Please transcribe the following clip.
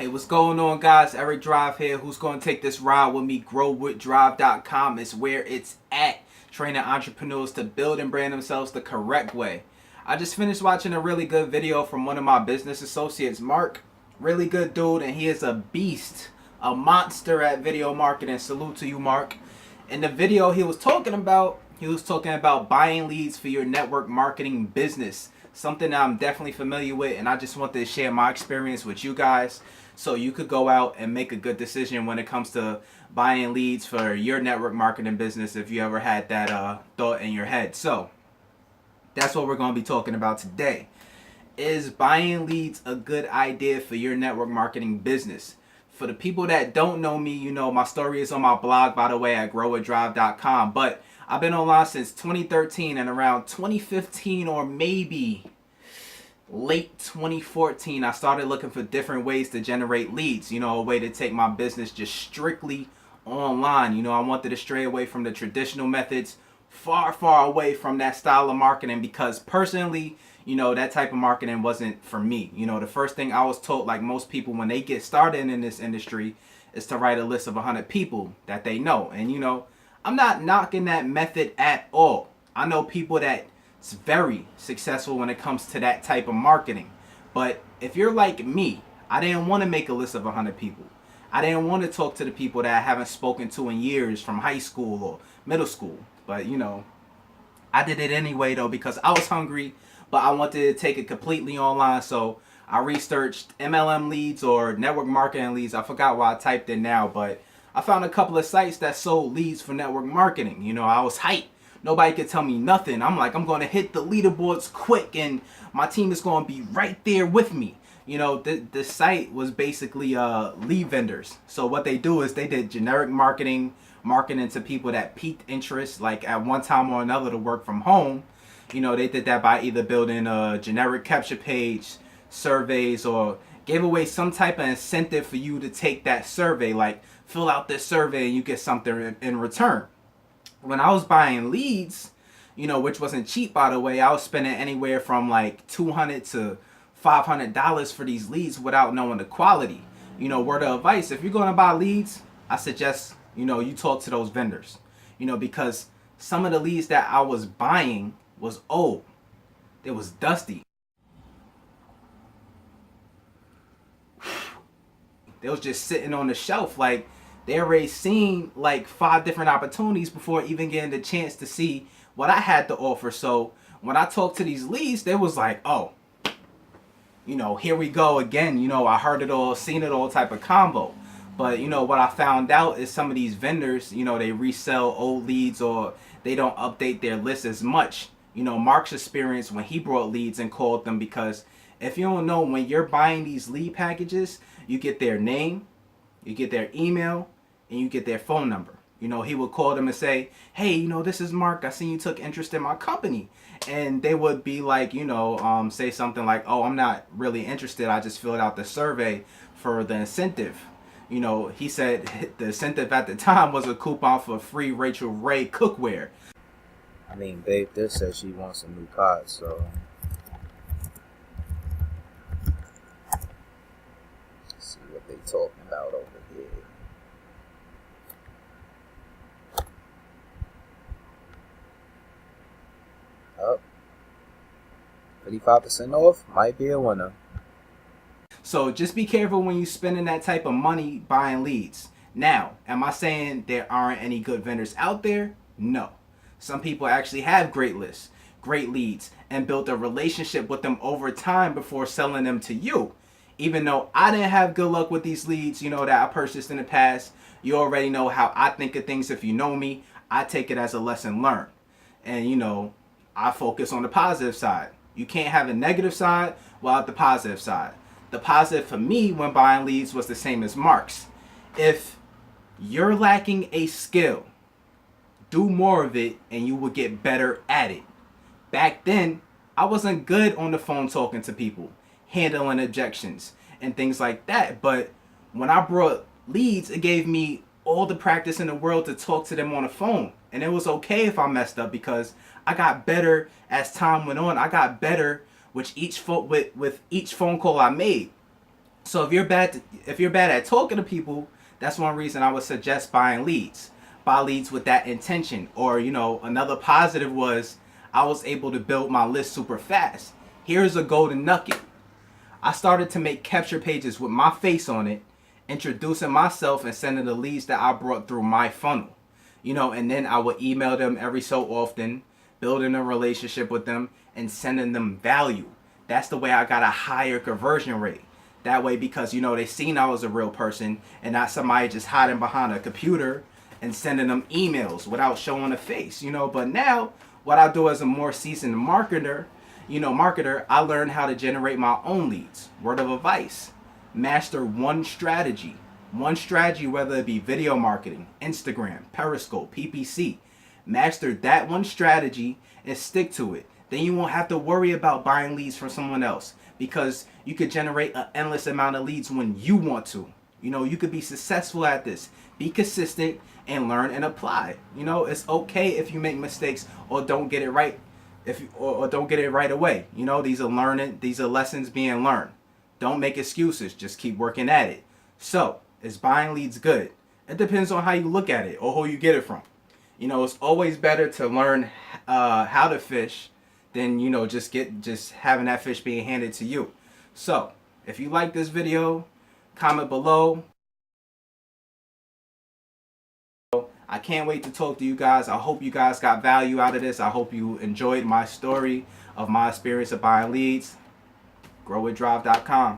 Hey, what's going on, guys? Eric Drive here. Who's going to take this ride with me? GrowWithDrive.com is where it's at. Training entrepreneurs to build and brand themselves the correct way. I just finished watching a really good video from one of my business associates, Mark. Really good dude, and he is a beast, a monster at video marketing. Salute to you, Mark. In the video, he was talking about buying leads for your network marketing business. Something that I'm definitely familiar with, and I just wanted to share my experience with you guys so you could go out and make a good decision when it comes to buying leads for your network marketing business if you ever had that thought in your head. So that's what we're going to be talking about today. Is buying leads a good idea for your network marketing business? For the people that don't know me, you know my story is on my blog, by the way, at growwithdrive.com. But I've been online since 2013, and around 2015 or maybe late 2014, I started looking for different ways to generate leads. You know, a way to take my business just strictly online. You know, I wanted to stray away from the traditional methods, far, far away from that style of marketing, because personally, you know, that type of marketing wasn't for me. You know, the first thing I was told, like most people when they get started in this industry, is to write a list of 100 people that they know. And, you know, I'm not knocking that method at all. I know people that's very successful when it comes to that type of marketing. But if you're like me, I didn't want to make a list of 100 people. I didn't want to talk to the people that I haven't spoken to in years from high school or middle school. But, you know, I did it anyway, though, because I was hungry, but I wanted to take it completely online. So I researched MLM leads or network marketing leads. I forgot what I typed in now, but I found a couple of sites that sold leads for network marketing. You know, I was hyped. Nobody could tell me nothing. I'm like, I'm going to hit the leaderboards quick, and my team is going to be right there with me. You know, the site was basically lead vendors. So what they do is they did generic marketing to people that piqued interest, like at one time or another, to work from home. You know, they did that by either building a generic capture page, surveys, or gave away some type of incentive for you to take that survey, like fill out this survey and you get something in return. When I was buying leads, you know, which wasn't cheap, by the way, I was spending anywhere from like $200 to $500 for these leads without knowing the quality. You know, word of advice, if you're going to buy leads, I suggest, you know, you talk to those vendors, you know, because some of the leads that I was buying was old. It was dusty. They was just sitting on the shelf. Like, they already seen like 5 different opportunities before even getting the chance to see what I had to offer. So when I talked to these leads, they was like, oh, you know, here we go again. You know, I heard it all, seen it all type of combo. But, you know, what I found out is some of these vendors, you know, they resell old leads or they don't update their list as much. You know, Mark's experience when he brought leads and called them, because if you don't know, when you're buying these lead packages, you get their name, you get their email, and you get their phone number. You know, he would call them and say, hey, you know, this is Mark. I seen you took interest in my company. And they would be like, you know, say something like, oh, I'm not really interested. I just filled out the survey for the incentive. You know, he said the incentive at the time was a coupon for free Rachel Ray cookware. I mean, babe this says she wants a new pod, so let's see what they talking about over here. Up, 35% off, might be a winner. So just be careful when you're spending that type of money buying leads. Now, am I saying there aren't any good vendors out there? No. Some people actually have great lists, great leads, and built a relationship with them over time before selling them to you. Even though I didn't have good luck with these leads, you know, that I purchased in the past, you already know how I think of things. If you know me, I take it as a lesson learned. And, you know, I focus on the positive side. You can't have a negative side without the positive side. The positive for me when buying leads was the same as Mark's. If you're lacking a skill, do more of it and you will get better at it. Back then, I wasn't good on the phone talking to people, handling objections and things like that. But when I brought leads, it gave me all the practice in the world to talk to them on the phone. And it was okay if I messed up, because I got better as time went on. I got better with each phone call I made. So if you're bad at talking to people, that's one reason I would suggest buying leads. Buy leads with that intention. Or, another positive was I was able to build my list super fast. Here's a golden nugget. I started to make capture pages with my face on it, introducing myself and sending the leads that I brought through my funnel. And then I would email them every so often, building a relationship with them and sending them value. That's the way I got a higher conversion rate. That way, because they seen I was a real person and not somebody just hiding behind a computer and sending them emails without showing a face. But now, what I do as a more seasoned marketer, I learned how to generate my own leads. Word of advice: master one strategy. One strategy, whether it be video marketing, Instagram, Periscope, PPC. Master that one strategy and stick to it. Then you won't have to worry about buying leads from someone else, because you could generate an endless amount of leads when you want to. You could be successful at this. Be consistent and learn and apply. It's okay if you make mistakes or don't get it right, or don't get it right away. These are lessons being learned. Don't make excuses. Just keep working at it. So, is buying leads good? It depends on how you look at it or who you get it from. It's always better to learn how to fish than just having that fish being handed to you. So, if you like this video, comment below. I can't wait to talk to you guys. I hope you guys got value out of this. I hope you enjoyed my story of my experience of buying leads. GrowWithDrive.com.